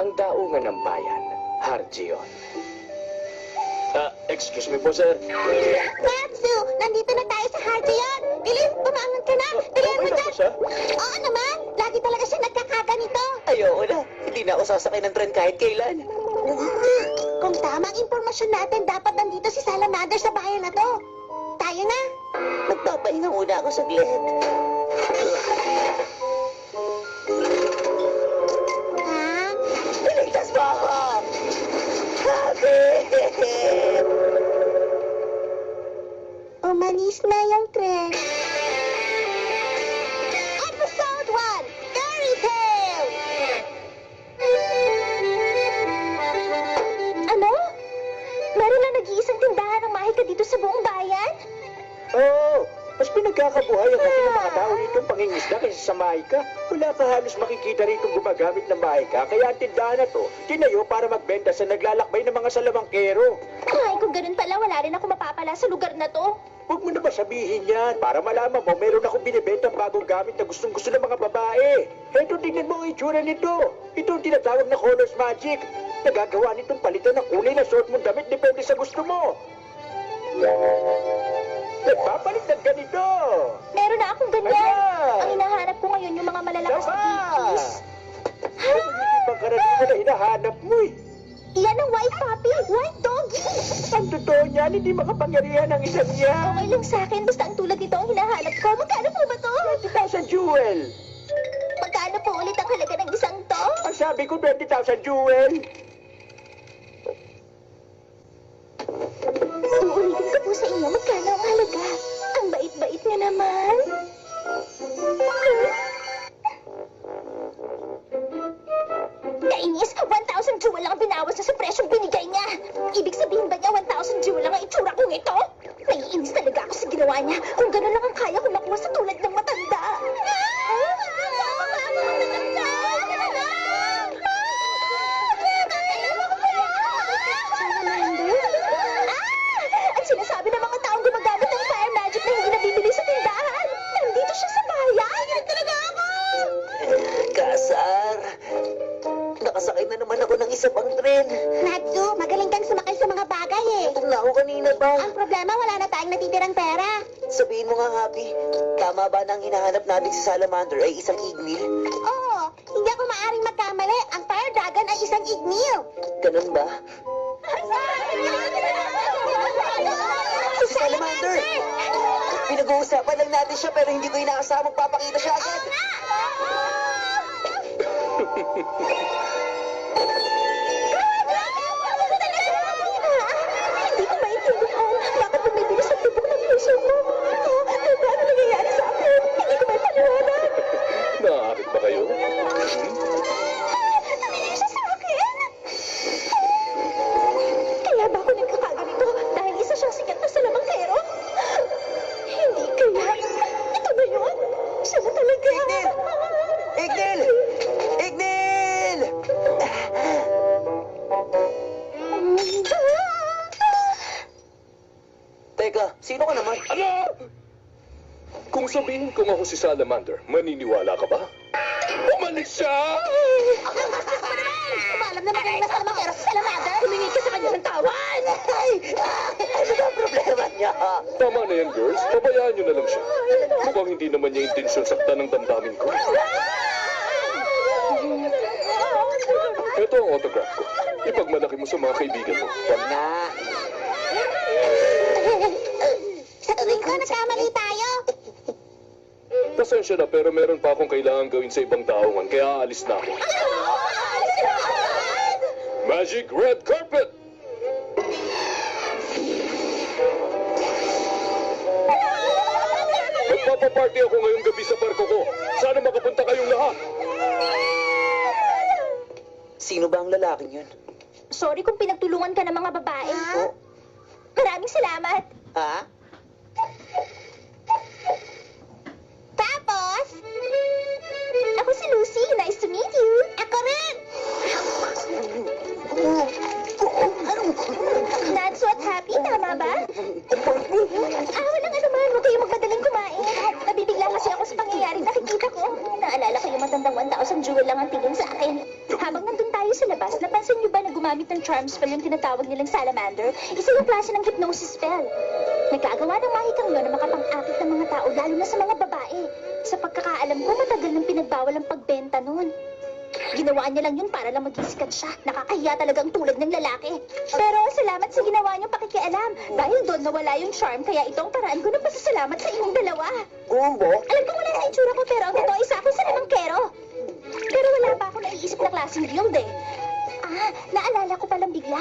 ang daungan ng bayan, Harjion. Excuse me po, sir. Natsu, nandito na tayo sa Harjion. Bilis, bumangon ka na. Bilis mo Okay na dyan. po siya? Oo naman, lagi talaga siya nagkakaganito. Ayoko na. Hindi na ako sasakay ng tren kahit kailan. Kung tama ang impormasyon natin, dapat nandito si Salamander sa bayan na to. Tayo na. Magpapahinga muna ako saglit. Ha? Piligtas mo ako! Kapit! Umalis na yung tren. Episode 1, Fairy Tale! Ano? Meron lang nag-iisang tindahan ng mahika dito sa buong bayan? Oo, mas pinagkakabuhay ang kasi ng mga tao rito pangingisda kaysa sa mahika. Wala ka halos makikita rito gumagamit ng mahika, kaya ang tindahan na to, tinayo para magbenta sa naglalakbay ng mga salamangkero. Ay, kung ganun pala, wala rin ako mapapala sa lugar na to. Huwag mo na ba sabihin yan? Para malaman mo, meron akong binibentang bagong gamit na gustong-gusto ng mga babae. Heto, tingnan mo ang itsura nito. Ito ang tinatawag na Colors Magic. Nagagawa nitong palitan ng kulay na suot mong damit depende sa gusto mo. Nagpapalit ng ganito. Meron na akong ganyan. Ayan! Ang hinahanap ko ngayon yung mga malalakas na bikis. Hindi pang karaniwan na hinahanap mo eh. Yan ang white puppy, white doggy. Ang totoo niyan, hindi makapangyarihan ang isang yan. Okay lang sa akin, basta ang tulad nito ang hinahanap ko. Magkano po ba to? 20,000 jewel. Magkano po ulit ang halaga ng isang to? Ang sabi ko 20,000 jewel. Uulitin ko po sa inyo, magkano ang halaga? Ang bait-bait niya naman. Kainis, 1,000 jewel lang ang binawas sa presyong binigay niya. Ibig sabihin ba niya 1,000 jewel lang ang itsura kong ito? Naiinis talaga ako sa ginawa niya. Kung gano'n lang ang kaya ko makuha sa tulad ng matanda. Ang sinasabi ng mga taong gumagamit ng fire magic na hindi nabibili sa tindahan. Nandito siya sa bayan. Yan talaga ako. Kasar! Nakasakay na naman ako ng isa pang tren. Natsu, magaling kang sumakay sa mga bagay eh. Gutom na ako kanina pa. Ang problema, wala na tayong natitirang pera. Sabihin mo nga, Happy, tama ba na ang hinahanap natin si Salamander ay isang ignil? Oo, hindi ako maaring magkamali. Ang fire dragon ay isang ignil. Ganun ba? Si Salamander! Pinag-uusapan lang natin siya pero hindi ko inaasahan magpapakita siya agad. Hindi ko maintindihan. Bakit bumibilis ang tibok ng puso ko? Ano nangyayari sa akin? Hindi ko may paliwanag. Naakit ba kayo? Tumingin siya sa akin. Kaya ba ako nagkakaganito? Dahil isa siyang sikat na salamangkero? Hindi kaya. Ito ba yun? Siya na talaga. Ignil! Ignil! Teka, sino ka naman? Ano? Kung sabihin kong ako si Salamander, maniniwala ka ba? Umalis siya! Umalam naman kayo na salamangkero. Salamander, humingi ka sa kanya ng tawan. Ay! Ano ba ang problema niya? Tama na yan, girls. Pabayaan niyo na lang siya. Mukhang hindi naman niya intensyon saktan ng damdamin ko. Ito ang autograph ko. Ipagmalaki mo sa mga kaibigan mo. Wag na. Sa tingin ko, nagkamali tayo. Pasensya na pero meron pa akong kailangan gawin sa ibang taongan kaya aalis na ako. Magic Red Carpet! Magpapaparty ako ngayong gabi sa barko ko. Sana makapunta kayong lahat. Sino ba ang lalaking yun? Sorry kung pinagtulungan ka ng mga babae. Oh. Maraming salamat. Ha? Tapos, ako si Lucy. Nice to meet you. Ako rin. Natsu at Happy, tama ba? Walang anuman. Huwag kayong magmadaling kumain. Nabibigla kasi ako sa pangyayaring nakikita ko. Naalala ko yung matandang 1,000 1,000 jewel lang ang tingin sa akin. Habang nandun tayo sa labas, napansin niyo ba na gumamit ng charm spell yung tinatawag nilang salamander? Isa yung klase ng hypnosis spell. Nagkagawa ng mahikang yun na makapang-akit ng mga tao, lalo na sa mga babae. Sa pagkakaalam ko, matagal nang pinagbawal ang pagbenta nun. Ginawa niya lang yun para lang maging siya. Nakakahiya talagang tulad ng lalaki. Pero salamat sa ginawa niyong pakikialam. Dahil doon nawala yung charm, kaya ito ang paraan ko ng pasasalamat sa inyong dalawa. Gumbo? Alam ko wala sa itsura ko, pero ang totoo isa ako sa lamangkero. Pero wala pa ako naiisip na klaseng guild eh. Naalala ko palang bigla.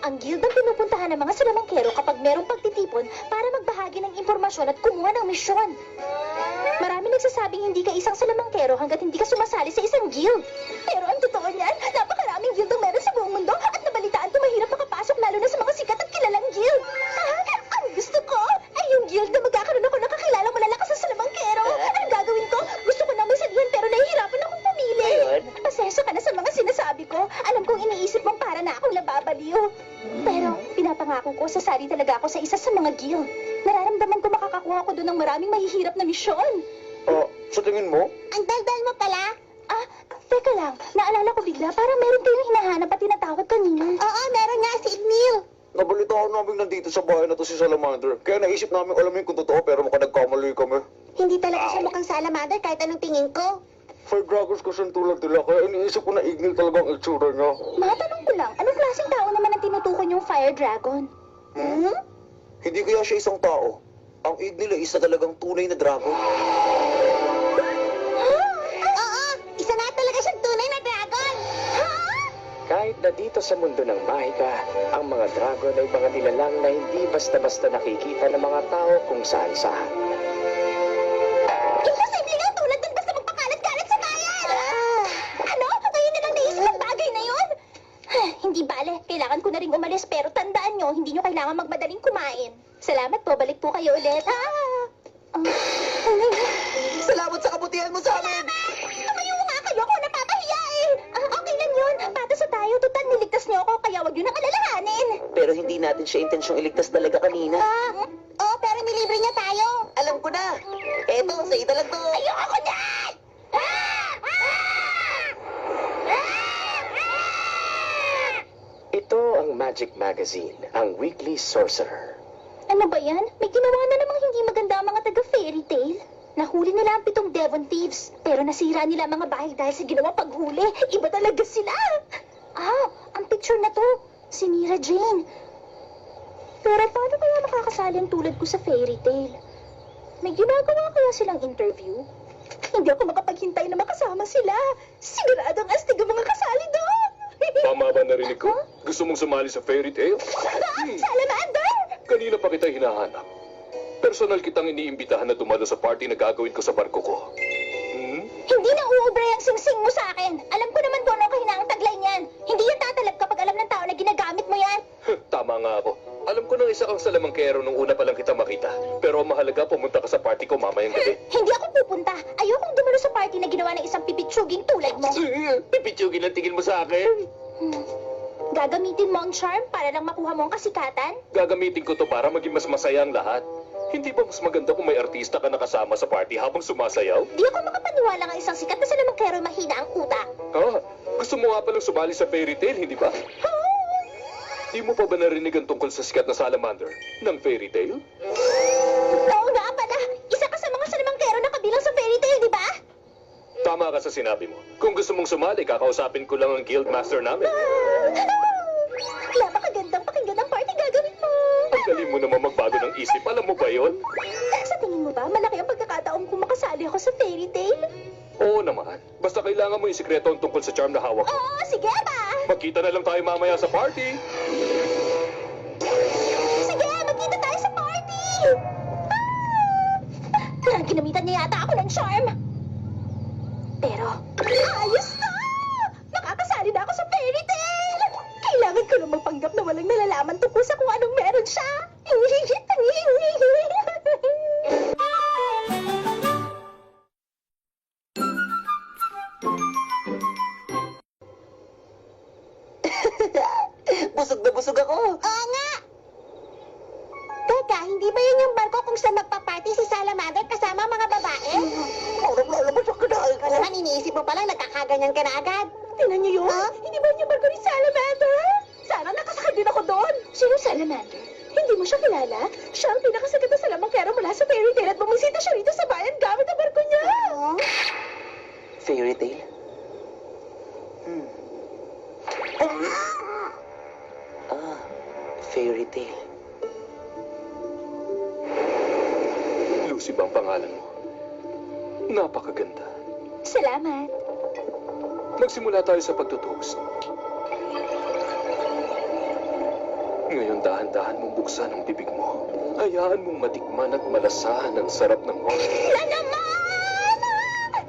Ang guild ang pinupuntahan ng mga salamangkero kapag merong pagtitipon para magbahagi ng impormasyon at kumuha ng misyon. Marami nagsasabing hindi ka isang salamangkero hanggat hindi ka sumasali sa isang guild. Pero ang totoo niyan, napakaraming guild ang meron sa buong mundo at nabalitaan ko mahirap makapasok lalo na sa mga sikat at kilalang guild. Ang gusto ko ay yung guild na magkakaroon ako ng kakilalang malalakas sa salamangkero. Anong gagawin ko? Gusto ko nang may salihan pero nahihirapan akong pumili. Ngayon? Pasensya ka na sa mga sinasabi ko. Alam kong iniisip mong para na akong nababaliw. Pero pinapangako ko, sasali talaga ako sa isa sa mga guild. Nararamdaman ko makakakuha ko doon ng maraming mahihirap na misyon. Sa tingin mo? Ang daldal mo pala? Teka lang. Naalala ko bigla, parang meron kayong hinahanap at tinatawag kanina. Oo, meron nga si Igneil. Nabalitaan namin nandito sa bahay na to si Salamander. Kaya naisip namin alamin kung totoo pero mukhang nagkamali kami. Hindi talaga siya mukhang salamander kahit anong tingin ko. Fire dragons kasi tulad nila kaya iniisip ko na Ignil talagang itsura niya. Matanong ko lang, anong klaseng tao naman ang tinutukoy yung fire dragon? Hindi kaya siya isang tao. Ang Ignil ay isa talagang tunay na dragon. Oo, isa na talaga siyang tunay na dragon. Kahit na dito sa mundo ng mahika, ang mga dragon ay mga nilalang na hindi basta-basta nakikita ng mga tao kung saan-saan. Imposible nga tulad dun basta magpakalat-kalat sa bayan! Ano? Ngayon na lang naisip ang bagay na yun? Hindi bale, kailangan ko na rin umalis pero tandaan nyo, hindi nyo kailangan magmadaling kumain. Salamat po, balik po kayo ulit. Salamat sa kabutihan mo sa amin! Tumayo nga kayo, ako napapahiya eh! Okay lang yun, patas sa tayo, total niligtas niyo ako, kaya wag nyo nang alalahanin. Pero hindi natin siya intensyong iligtas talaga kanina. Oo, pero nilibre niya tayo. Alam ko na. Eto, sa ito lang to. Ayoko na! Ito ang Magic Magazine, ang Weekly Sorcerer. Ano ba yan? May ginawa na namang hindi maganda ang mga taga-fairy tale. Nahuli nila ang 7 Devon Thieves, pero nasira nila ang mga bahay dahil sa ginawang paghuli. Iba talaga sila. Ang picture na to, si Mira Jane. Pero paano kaya makakasali ang tulad ko sa fairy tale? May ginagawa kaya silang interview? Hindi ako makapaghintay na makasama sila. Siguradong astig ang mga kasali doon. Tama ba narinig ko? Gusto mong sumali sa fairy tale? Salamander! Kanina pa kita hinahanap. Personal kitang iniimbitahan na dumalo sa party na gagawin ko sa barko ko. Hindi na uubre ang singsing mo sa akin. Alam ko naman kung ano ang kahinang taglay niyan. Hindi yan tatalab kapag alam ng tao na ginagamit mo yan. Tama nga ako. Alam ko nang isa kang salamangkero nung una pa lang kita makita. Pero ang mahalaga, pumunta ka sa party ko mamayang gabi. Hindi ako pupunta. Ayokong dumalo sa party na ginawa ng isang pipitsuging tulad mo. Pipitsugin ang tingin mo sa akin. Gagamitin mo ang charm para lang makuha mo ang kasikatan? Gagamitin ko to para maging mas masaya ang lahat. Hindi ba mas maganda kung may artista ka nakasama sa party habang sumasayaw? Di ako makapaniwala ng isang sikat na salamangkero mahina ang utak. Gusto mo nga palang sumali sa fairy tale, hindi ba? Di mo pa ba narinig ang tungkol sa sikat na salamander ng fairy tale? Oo nga pala. Isa ka sa mga salamangkero na kabilang sa fairy tale, di ba? Tama ka sa sinabi mo. Kung gusto mong sumali, kakausapin ko lang ang guild master namin. Napakagandang pakinggan ang party gagawin mo. Ang galing mo naman magbago ng isip. Alam mo ba yon? Sa tingin mo ba, malaki ang pagkakataon kung makasali ako sa fairy tale? Oo naman. Basta kailangan mo yung sikreto ang tungkol sa charm na hawak mo. Oo, sige ba? Magkita na lang tayo mamaya sa party. Sige, magkita tayo sa party! Ginamitan niya yata ako ng charm. Pero, ayos na! Makakasali na ako sa fairy tale! Kailangan ko lang magpanggap na walang nalalaman tungkol sa kung anong meron siya. Busog na busog ako. Oo nga! Teka, hindi ba yun yung barko kung saan magpa-party si Salamander kasama mga babae? Parang lalabas ang kinain ko. pa naman, iniisip mo pa lang, nagkakaganyan ka na agad. Tinan niyo yun? Hindi ba niya barko ni Salamander? Sana nakasakay din ako doon. Sino Salamander? Hindi mo siya kilala? Siya ang pinakasagat na salamangkero mula sa fairy tale at bumisita siya rito sa bayan gamit ang barko niya. Fairy tale? Fairy tale. Lucy ba ang pangalan mo? Napakaganda. Salamat. Magsimula tayo sa pagtutoast. Ngayon dahan-dahan mong buksan ang bibig mo. Hayaan mong matikman at malasahan ang sarap ng wine. Na naman!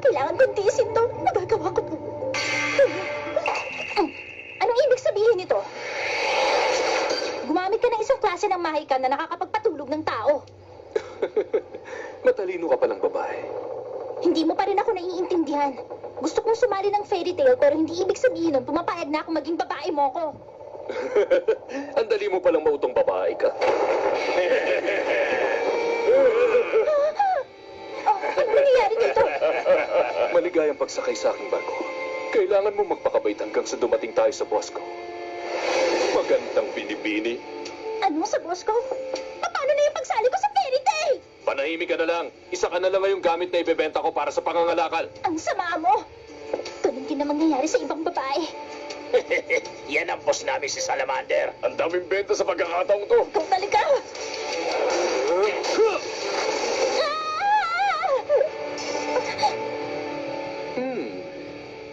Kailangan kong tiisin to. Nagagawa ko to. Anong ibig sabihin nito? Gumamit ka ng isang klase ng mahika na nakakapagpatulog ng tao. Matalino ka palang babae. Hindi mo pa rin ako naiintindihan. Gusto kong sumali ng fairy tale pero hindi ibig sabihin nun pumapayag na ako maging babae mo ko. Ang dali mo palang mautong babae ka. Ano nangyayari dito? Maligayang pagsakay sa aking barko. Kailangan mo magpakabait hanggang sa dumating tayo sa boss ko. Magandang binibini. Ano sa boss ko? Paano na yung pagsali ko sa fairy tale? Panahimik ka na lang. Isa ka na lang ngayong gamit na ibebenta ko para sa pangangalakal. Ang sama mo. Ganun din na mangyayari sa ibang babae. Yan ang boss namin si Salamander. Ang daming benta sa pagkakataong to. Ikaw talaga.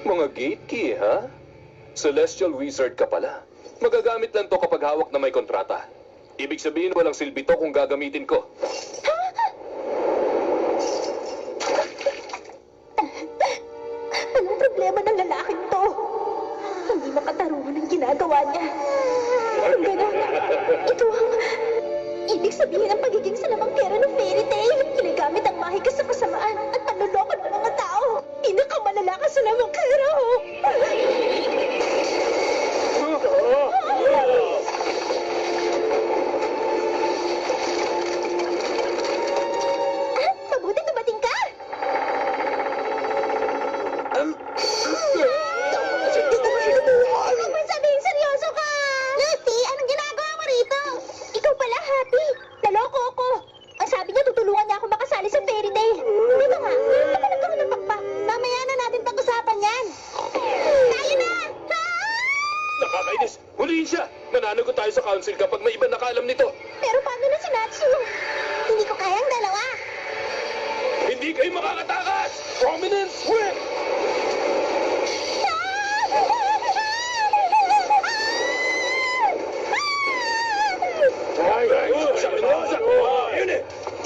Mga gate key, ha? Celestial Wizard ka pala. Magagamit lang to kapag hawak na may kontrata. Ibig sabihin walang silbi to kung gagamitin ko. Anong problema ng lalaking to? Hindi makatarungan ang ginagawa niya. Kung gano'n, ito ang... Ibig sabihin ang pagiging salamangkera ng fairy tale. Ginagamit ang mahika sa kasamaan at panloloko ng mga tao. Pinakamalala ka salamangkera. Mabuti dumating ka. Huwag mo sabihin seryoso ka! Lucy, anong ginagawa mo rito? Ikaw pala, Happy. Naloko ako. Ang sabi niya, tutulungan niya ako makasali sa fairy tale. Di ba nga? Ba't ka nagkaroon ng pakpak? Mamaya na natin pag-usapan yan. Tayo na! Nakakainis! Huliin siya! Mananagot tayo sa council kapag may iba nakaalam nito. Pero paano na si Natsu? Hindi ko kayang dalawa. Hindi kayo makakatakas! Prominence win!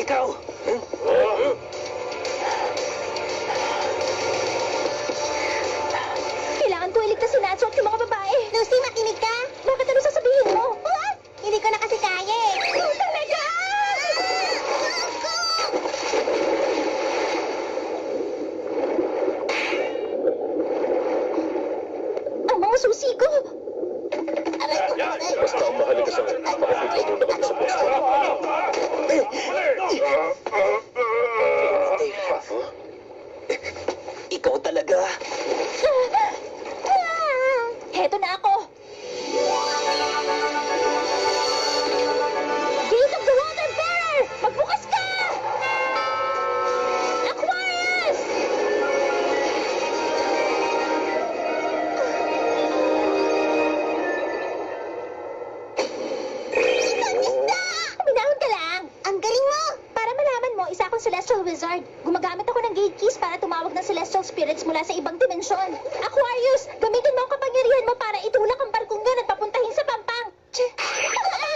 Ikaw! Kailangan ko iligtas si Natsu at yung mga babae. Lucy, makinig ka. Bakit ano sasabihin mo? Hindi ko na kasi kaya eh. Talaga! Ang mga susi ko. Basta ang mahalaga sa akin, makapunta muna kami sa boss ko. Ikaw talaga. Heto na ako. Gate of the Water Bearer! Magbukas ka! Aquarius! Minahon ka lang. Ang galing mo! Para malaman mo, isa akong Celestial Wizard. Gumagamit ako ng gate keys para tumawag ng Celestial Spirits mula sa ibang dimensyon. Aquarius, gamitin mo ang kapangyarihan mo para itulak ang barkong yun at papuntahin sa pampang.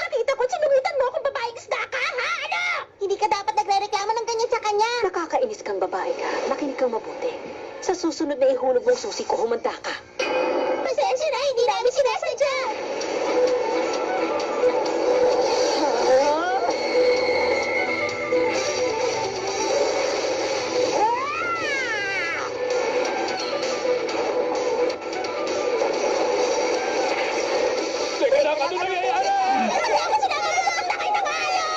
Nakita ko, sinuwitan mo akong babaeng isda ka, ha? Ano? Hindi ka dapat nagre-reklamo ng ganyan sa kanya. Nakakainis kang babae ka. Makinig kang mabuti. Sa susunod na ihulog mong susi ko, humanda ka. Pasensya na, hindi namin sinasadya. Teka lang, ano nangyayari? Hindi ako sinama sa pagtakay ng alon!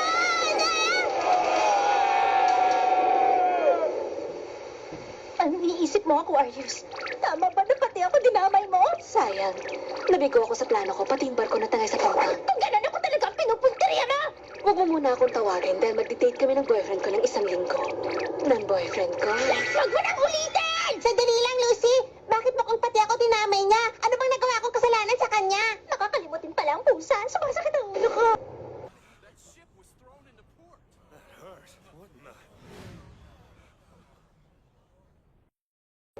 Anong iniisip mo ako? warriors. Tama ba na pati ako dinamay mo? Sayang. Nabigo ako sa plano ko, pati yung barko na tangay sa pampang. Kung gano'n ako talaga ang pinupunteriya na! Huwag mo muna akong tawagin dahil mag-date kami ng boyfriend ko ng 1 linggo. Ng boyfriend ko. Huwag mo nang ulitin! Sandali lang, Lucy. Bakit mo kung pati ako dinamay niya? Ano bang nagawa kong kasalanan sa kanya? Nakakalimutin pala ang pusa. Sumasakit ang ulo ko.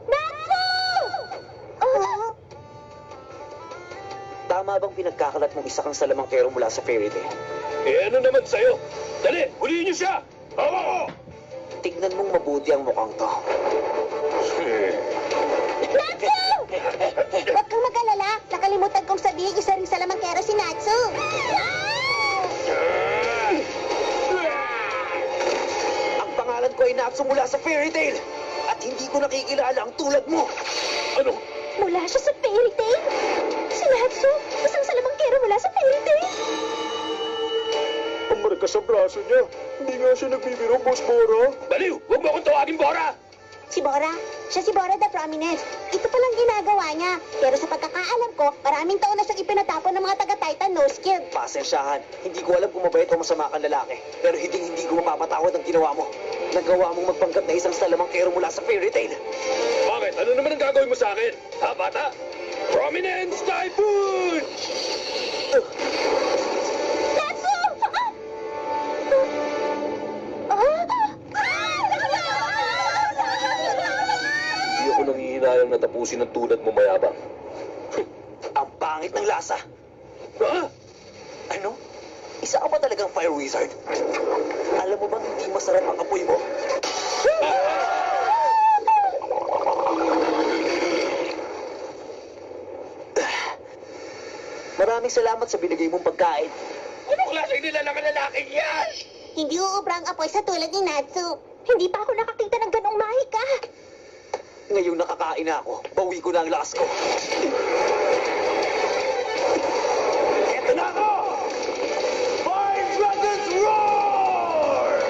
Natsu! Oh! Tama bang pinagkakalat mong isa kang salamangkero mula sa fairy tale? Eh ano naman sa'yo? Dali, huliin niyo siya! Hawa ko! Tignan mong mabuti ang mukhang to. Natsu! Huwag kang mag-alala. Nakalimutan kong sabihin isa ring salamangkero si Natsu. Ang pangalan ko ay Natsu mula sa fairy tale. At hindi ko nakikilala ang tulad mo. Ano? Mula siya sa fairy tale? Si Natsu, isang salamangkero mula sa fairy tale? Ang marka sa braso niya. Hindi nga siya nagbibiro, Boss Bora. Baliw! Huwag mo akong tawagin, Bora! Si Bora? Siya si Bora the Prominence. Ito palang ginagawa niya. Pero sa pagkakaalam ko, maraming taon na siyang ipinatapon ng mga taga-Titan no skill. Pasensyahan, hindi ko alam kung mabait o masama kang lalaki. Pero hindi ko mapapatawad ang ginawa mo. Nagawa mong magpanggap na isang salamangkero mula sa fairy tale. Bakit? Ano naman ang gagawin mo sa akin? Ha, bata? Prominence Typhoon! Natsu! Hindi ako nangihinayang natapusin ng tulad mo mayabang. Ang pangit ng lasa. Ha? Ano? Isa ka ba talagang fire wizard? Alam mo bang hindi masarap ang apoy mo? Maraming salamat sa binigay mong pagkain. Anong klaseng nilalang ang lalaking yan? Hindi uubra ang apoy sa tulad ni Natsu. Hindi pa ako nakakita ng ganong mahika. Ngayong nakakain na ako, bawi ko na ang lakas ko. Eto na ako! Fire Dragons Roar!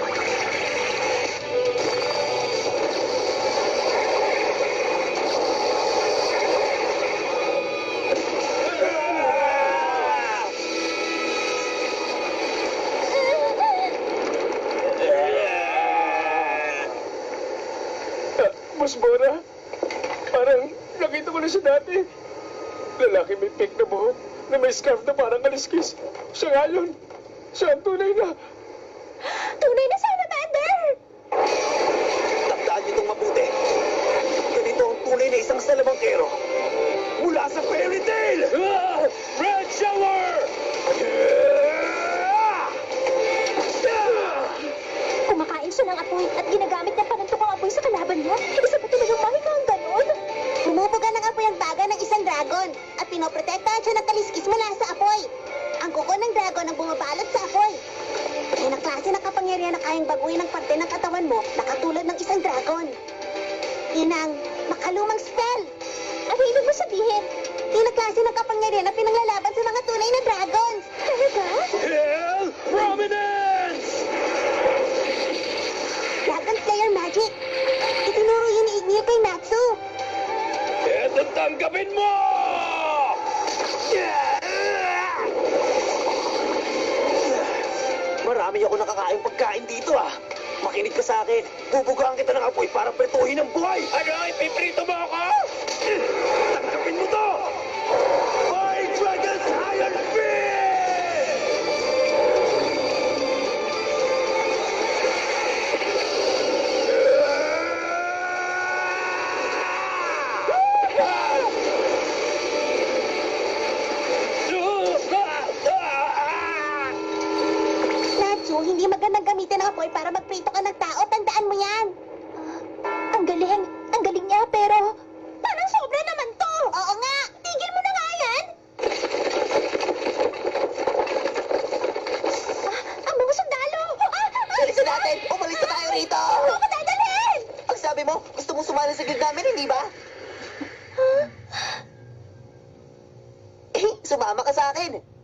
Boss Bora, parang nakita ko na siya dati. Lalaki may pink na buhok, na may scarf na parang kaliskis. Siya nga yun. Siya ang tunay na. Tunay na salamander! Tandaan niyo itong mabuti. Ganito ang tunay na isang salamangkero. Mula sa fairy tale! Red Shower! Kumakain siya ng apoy at ginagamit niya panuntok ang apoy sa kalaban niya. Isa ba talagang mahika ang ganon? Bumubuga ng apoy ang baga ng isang dragon at pinoprotektahan siya ng kaliskis mula sa apoy. Ang kuko ng dragon ang bumabalot sa apoy. Yan ang klase ng kapangyarihan na kayang baguhin ang parte ng katawan mo na katulad ng isang dragon. Yan ang makalumang spell. Ano ibig mo sabihin? Yan ang klase ng kapangyarihan na pinanglalaban sa mga tunay na dragons. Talaga? Hell Prominence! Dragon Slayer Magic. Itinuro yun ni Ignil kay Natsu. Eto tanggapin mo! Marami ako nakakain pagkain dito ah. Makinig ka sa akin. Bubugaan kita ng apoy para pretuhin ang buhay. Ano? Ipiprito mo ako? Tanggapin mo to! Fire Dragons Iron Fist! Natsu, hindi magandang gamitin ang apoy para magprito ka ng tao. Tandaan mo yan. Ang galing. Ang galing niya, pero... Parang sobra naman to. Oo nga. Tigil mo na nga yan. Ang mga sundalo. Dalisan natin! Umalis na tayo rito! Ano ako dadalhin? Ang sabi mo, gusto mong sumali sa guild namin, hindi ba? Sumama ka sa akin.